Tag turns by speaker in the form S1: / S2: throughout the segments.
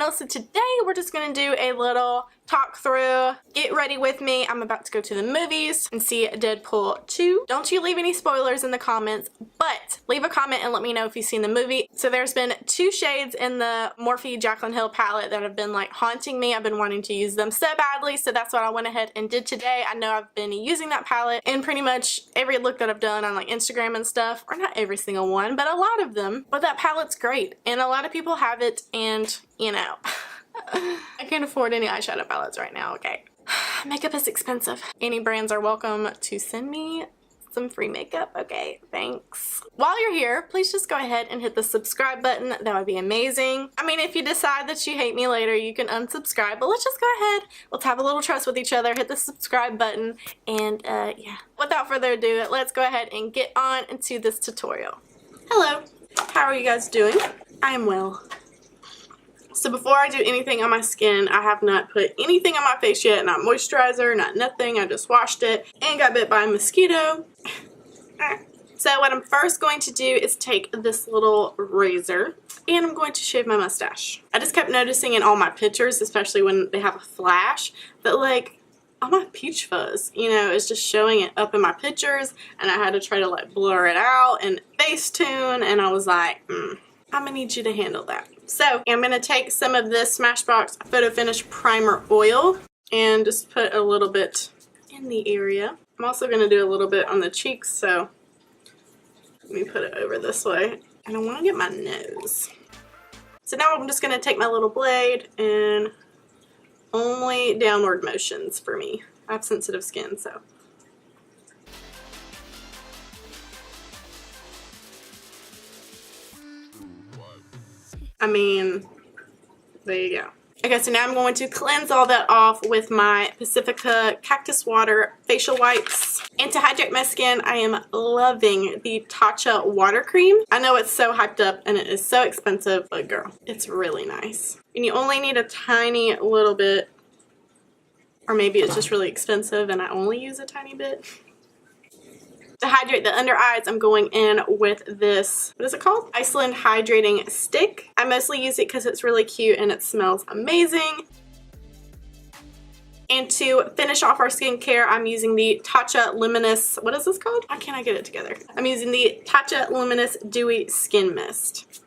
S1: channel. So today we're just going to do a little talk through. Get ready with me. I'm about to go to the movies and see Deadpool 2. Don't you leave any spoilers in the comments, but leave a comment and let me know if you've seen the movie. So there's been 2 shades in the Morphe Jaclyn Hill palette that have been like haunting me. I've been wanting to use them so badly, so that's what I went ahead and did today. I know I've been using that palette in pretty much every look that I've done on like Instagram and stuff, or not every single one, but a lot of them. But that palette's great and a lot of people have it, and you know, I can't afford any eyeshadow palettes right now, okay? Makeup is expensive. Any brands are welcome to send me some free makeup, okay? Thanks. While you're here, please just go ahead and hit the subscribe button. That would be amazing. I mean, if you decide that you hate me later, you can unsubscribe, but let's just go ahead. Let's have a little trust with each other. Hit the subscribe button, and yeah. Without further ado, let's go ahead and get on into this tutorial. Hello. How are you guys doing? I am well. So before I do anything on my skin, I have not put anything on my face yet, not moisturizer, not nothing. I just washed it and got bit by a mosquito. So what I'm first going to do is take this little razor and I'm going to shave my mustache. I just kept noticing in all my pictures, especially when they have a flash, that like all my peach fuzz, you know, is just showing it up in my pictures, and I had to try to like blur it out and Facetune, and I was like, I'm gonna need you to handle that. So I'm going to take some of this Smashbox Photo Finish Primer Oil and just put a little bit in the area. I'm also going to do a little bit on the cheeks, so let me put it over this way. And I want to get my nose. So now I'm just going to take my little blade and only downward motions for me. I have sensitive skin, so. I mean, there you go. Okay, so now I'm going to cleanse all that off with my Pacifica Cactus Water Facial Wipes. And to hydrate my skin, I am loving the Tatcha Water Cream. I know it's so hyped up and it is so expensive, but girl, it's really nice. And you only need a tiny little bit, or maybe it's just really expensive and I only use a tiny bit. To hydrate the under eyes, I'm going in with this, what is it called? Iceland Hydrating Stick. I mostly use it because it's really cute and it smells amazing. And to finish off our skincare, I'm using the Tatcha Luminous, what is this called? Why can't I get it together? I'm using the Tatcha Luminous Dewy Skin Mist.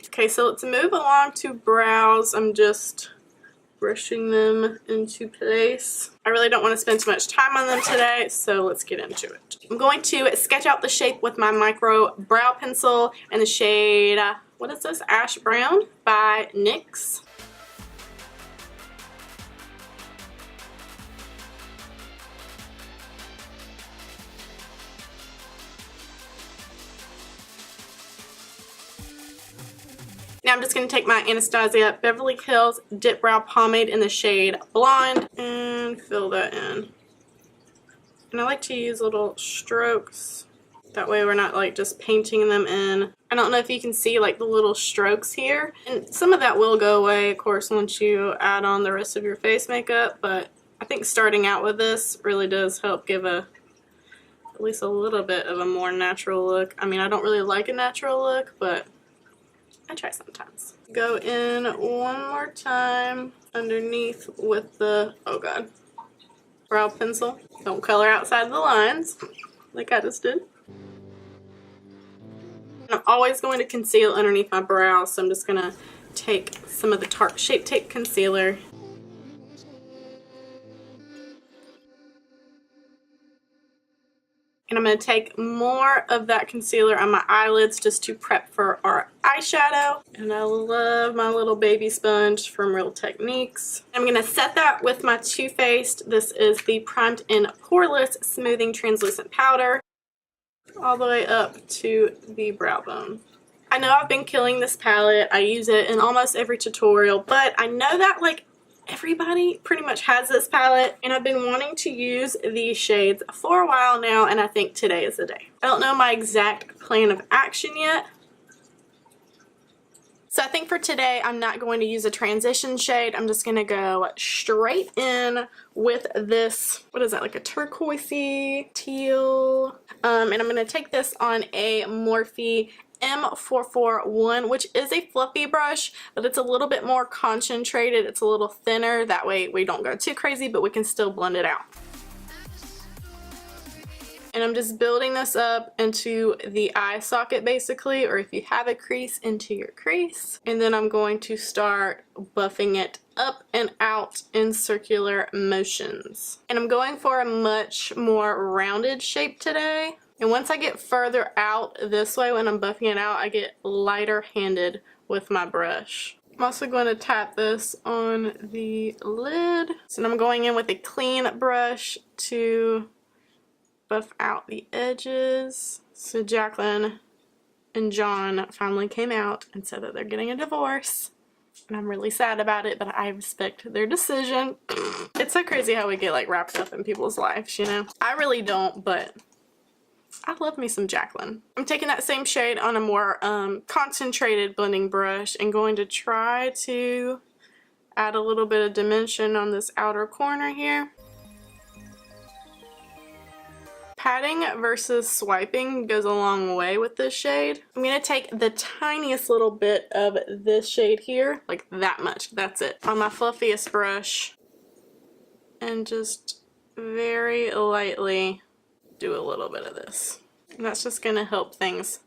S1: Okay, so let's move along to brows. I'm just brushing them into place. I really don't want to spend too much time on them today, so let's get into it. I'm going to sketch out the shape with my micro brow pencil in the shade, what is this? Ash Brown by NYX. Now I'm just going to take my Anastasia Beverly Hills Dip Brow Pomade in the shade Blonde and fill that in. And I like to use little strokes. That way we're not like just painting them in. I don't know if you can see like the little strokes here. And some of that will go away, of course, once you add on the rest of your face makeup. But I think starting out with this really does help give at least a little bit of a more natural look. I mean, I don't really like a natural look, but I try sometimes. Go in one more time underneath with the, oh god, brow pencil. Don't color outside the lines like I just did. I'm always going to conceal underneath my brow, so I'm just going to take some of the Tarte Shape Tape Concealer. And I'm going to take more of that concealer on my eyelids just to prep for our eyeshadow. And I love my little baby sponge from Real Techniques. I'm going to set that with my Too Faced. This is the Primed in Poreless Smoothing Translucent Powder. All the way up to the brow bone. I know I've been killing this palette. I use it in almost every tutorial, but I know that like everybody pretty much has this palette, and I've been wanting to use these shades for a while now, and I think today is the day. I don't know my exact plan of action yet, so I think for today I'm not going to use a transition shade. I'm just going to go straight in with this, what is that, like a turquoisey teal, and I'm going to take this on a Morphe M441, which is a fluffy brush, but it's a little bit more concentrated. It's a little thinner. That way we don't go too crazy, but we can still blend it out. And I'm just building this up into the eye socket basically, or if you have a crease, into your crease. And then I'm going to start buffing it up and out in circular motions. And I'm going for a much more rounded shape today. And once I get further out this way when I'm buffing it out, I get lighter handed with my brush. I'm also going to tap this on the lid. So I'm going in with a clean brush to buff out the edges. So Jaclyn and John finally came out and said that they're getting a divorce. And I'm really sad about it, but I respect their decision. It's so crazy how we get like wrapped up in people's lives, you know? I really don't, but I love me some Jaclyn. I'm taking that same shade on a more concentrated blending brush and going to try to add a little bit of dimension on this outer corner here. Patting versus swiping goes a long way with this shade. I'm going to take the tiniest little bit of this shade here, like that much, that's it, on my fluffiest brush, and just very lightly do a little bit of this. And that's just going to help things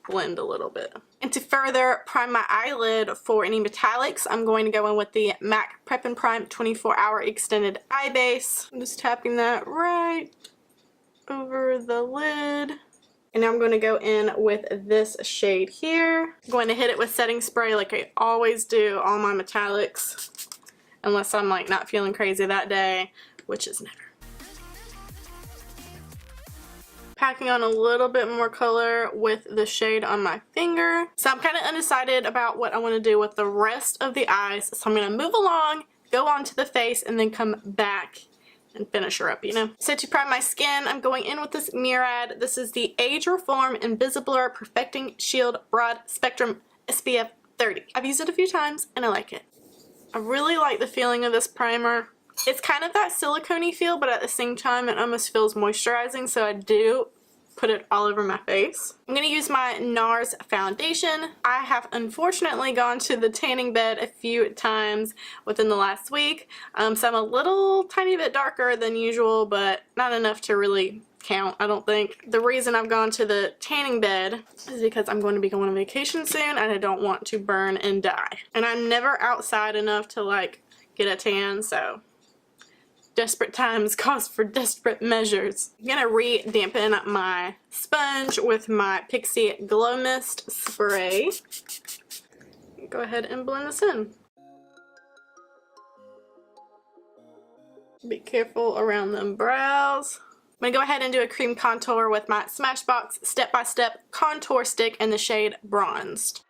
S1: blend a little bit. And to further prime my eyelid for any metallics, I'm going to go in with the MAC Prep and Prime 24-Hour Extended Eye Base. I'm just tapping that right over the lid. And now I'm going to go in with this shade here. I'm going to hit it with setting spray like I always do all my metallics, unless I'm like not feeling crazy that day, which is never. Packing on a little bit more color with the shade on my finger. So I'm kind of undecided about what I want to do with the rest of the eyes. So I'm going to move along, go on to the face, and then come back and finish her up, you know. So to prime my skin, I'm going in with this Murad. This is the Age Reform Invisiblur Perfecting Shield Broad Spectrum SPF 30. I've used it a few times and I like it. I really like the feeling of this primer. It's kind of that silicone-y feel, but at the same time it almost feels moisturizing, so I do put it all over my face. I'm going to use my NARS foundation. I have unfortunately gone to the tanning bed a few times within the last week, so I'm a little tiny bit darker than usual, but not enough to really count, I don't think. The reason I've gone to the tanning bed is because I'm going to be going on vacation soon and I don't want to burn and die. And I'm never outside enough to like get a tan, so desperate times calls for desperate measures. I'm gonna re-dampen my sponge with my Pixie Glow Mist spray. Go ahead and blend this in. Be careful around them brows. I'm gonna go ahead and do a cream contour with my Smashbox Step by Step contour stick in the shade Bronzed.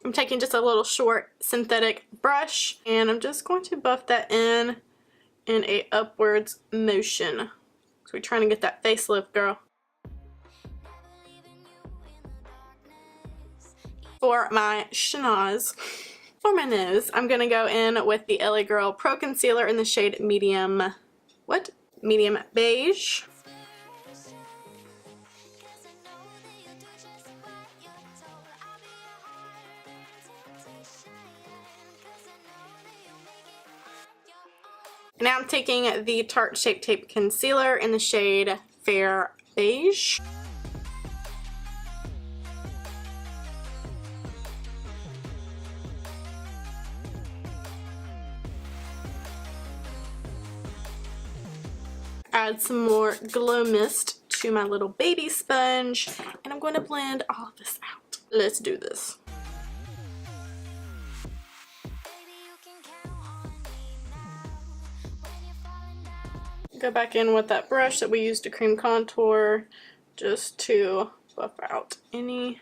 S1: I'm taking just a little short synthetic brush and I'm just going to buff that in a upwards motion. So we're trying to get that facelift, girl. For my schnoz, for my nose, I'm going to go in with the LA Girl Pro Concealer in the shade Medium, Medium Beige. Now I'm taking the Tarte Shape Tape Concealer in the shade Fair Beige. Add some more Glow Mist to my little baby sponge, and I'm going to blend all of this out. Let's do this. Go back in with that brush that we used to cream contour just to buff out any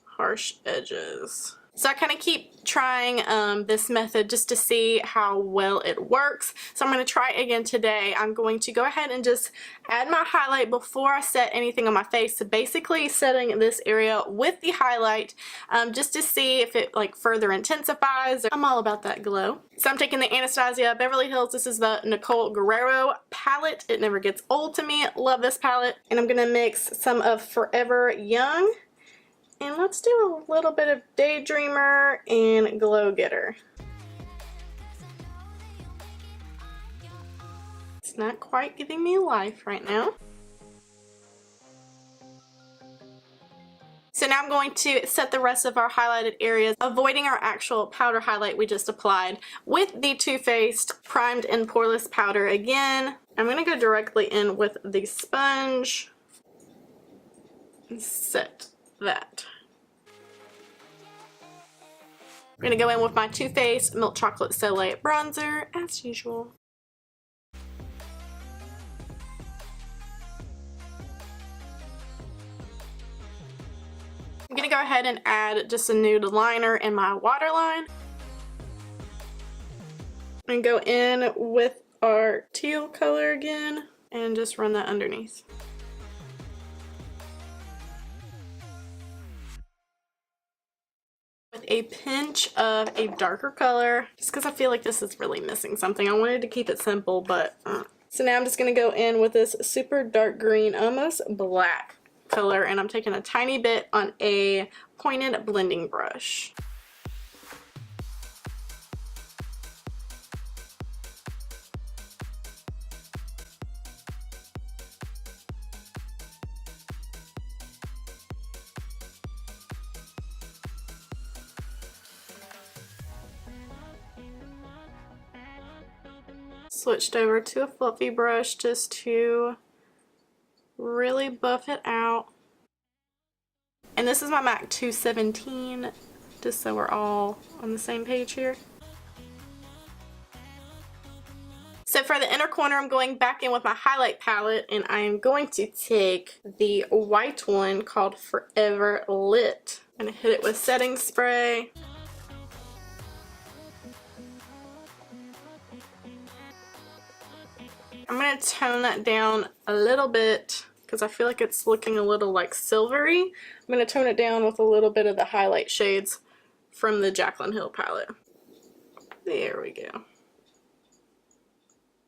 S1: harsh edges. So I kind of keep trying this method just to see how well it works. So I'm going to try it again today. I'm going to go ahead and just add my highlight before I set anything on my face. So basically setting this area with the highlight just to see if it like further intensifies. I'm all about that glow. So I'm taking the Anastasia Beverly Hills. This is the Nichole Guerriero palette. It never gets old to me. Love this palette. And I'm going to mix some of Forever Young. And let's do a little bit of Daydreamer and Glow Getter. It's not quite giving me life right now. So now I'm going to set the rest of our highlighted areas, avoiding our actual powder highlight we just applied, with the Too Faced Primed and Poreless powder again. I'm going to go directly in with the sponge and set that. I'm going to go in with my Too Faced Milk Chocolate Soleil bronzer as usual. I'm going to go ahead and add just a nude liner in my waterline. And go in with our teal color again and just run that underneath. With a pinch of a darker color, just because I feel like this is really missing something. I wanted to keep it simple, but So now I'm just going to go in with this super dark green, almost black color, and I'm taking a tiny bit on a pointed blending brush. Switched over to a fluffy brush just to really buff it out. And this is my MAC 217, just so we're all on the same page here. So for the inner corner, I'm going back in with my highlight palette, and I am going to take the white one called Forever Lit. I'm going to hit it with setting spray. I'm going to tone that down a little bit because I feel like it's looking a little like silvery. I'm going to tone it down with a little bit of the highlight shades from the Jaclyn Hill palette. There we go.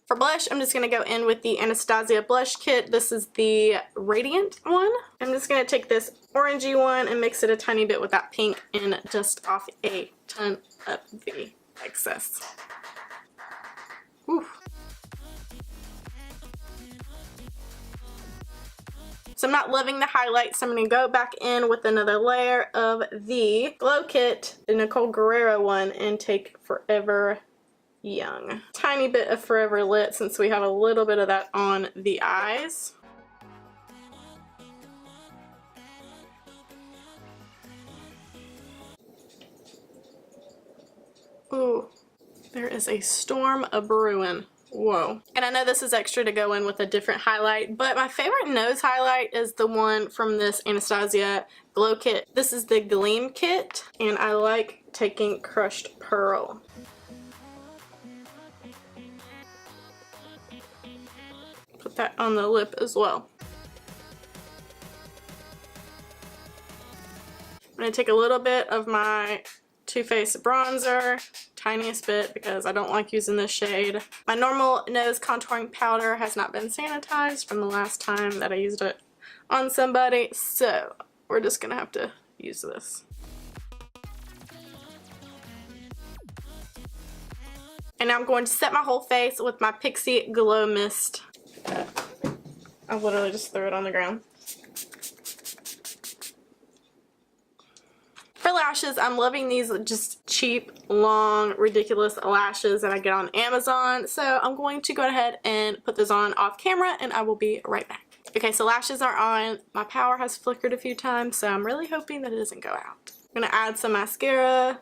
S1: For blush, I'm just going to go in with the Anastasia blush kit. This is the Radiant one. I'm just going to take this orangey one and mix it a tiny bit with that pink and dust off a ton of the excess. Oof. So I'm not loving the highlights, so I'm going to go back in with another layer of the Glow Kit, the Nichole Guerriero one, and take Forever Young. Tiny bit of Forever Lit since we have a little bit of that on the eyes. Ooh, there is a storm a-brewing. Whoa. And I know this is extra to go in with a different highlight, but my favorite nose highlight is the one from this Anastasia Glow Kit. This is the Gleam kit, and I like taking crushed pearl. Put that on the lip as well. I'm going to take a little bit of my Too Faced bronzer, tiniest bit because I don't like using this shade. My normal nose contouring powder has not been sanitized from the last time that I used it on somebody, so we're just gonna have to use this. And now I'm going to set my whole face with my Pixie Glow Mist. I literally just threw it on the ground. For lashes, I'm loving these just cheap, long, ridiculous lashes that I get on Amazon. So I'm going to go ahead and put this on off camera and I will be right back. Okay, so lashes are on. My power has flickered a few times, so I'm really hoping that it doesn't go out. I'm going to add some mascara.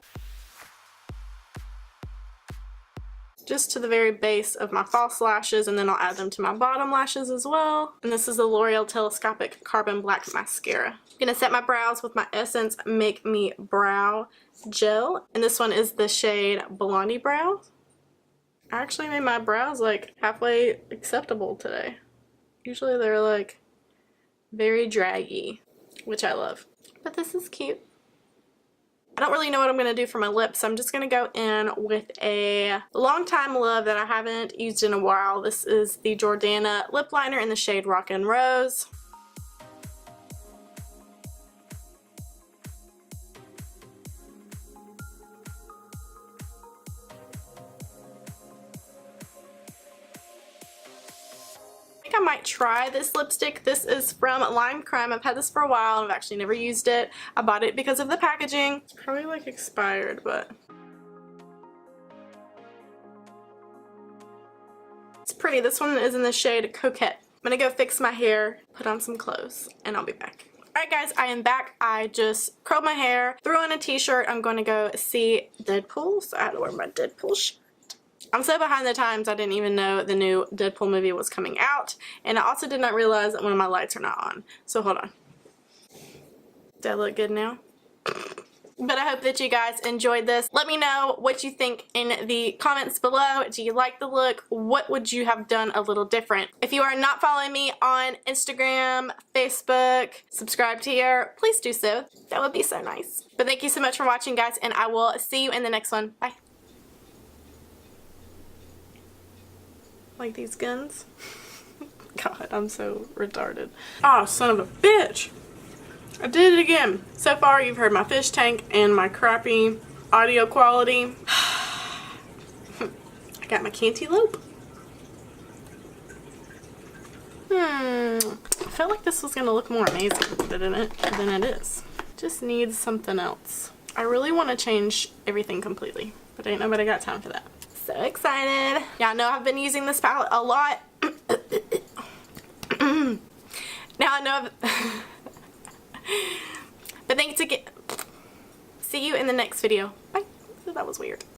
S1: just to the very base of my false lashes, and then I'll add them to my bottom lashes as well. And this is the L'Oreal Telescopic Carbon Black Mascara. I'm gonna set my brows with my Essence Make Me Brow Gel, and this one is the shade Blondy Brow. I actually made my brows like halfway acceptable today. Usually they're like very draggy, which I love. But this is cute. I don't really know what I'm going to do for my lips, so I'm just going to go in with a Longtime Love that I haven't used in a while. This is the Jordana lip liner in the shade Rockin' Rose. I might try this lipstick. This is from Lime Crime. I've had this for a while and I've actually never used it. I bought it because of the packaging. It's probably like expired, but it's pretty. This one is in the shade Coquette. I'm gonna go fix my hair, put on some clothes, and I'll be back. Alright guys, I am back. I just curled my hair, threw on a t-shirt. I'm going to go see Deadpool, so I had to wear my Deadpool shirt. I'm so behind the times I didn't even know the new Deadpool movie was coming out, and I also did not realize that one of my lights are not on. So hold on. Do I look good now? But I hope that you guys enjoyed this. Let me know what you think in the comments below. Do you like the look? What would you have done a little different? If you are not following me on Instagram, Facebook, subscribe here, please do so. That would be so nice. But thank you so much for watching, guys, and I will see you in the next one. Bye. Like these guns. God, I'm so retarded. Oh, son of a bitch. I did it again. So far, you've heard my fish tank and my crappy audio quality. I got my cantaloupe. I felt like this was gonna look more amazing than it is. Just needs something else. I really want to change everything completely, but ain't nobody got time for that. So excited. Yeah, I know I've been using this palette a lot. Now I know but thanks again. See you in the next video. Bye. That was weird.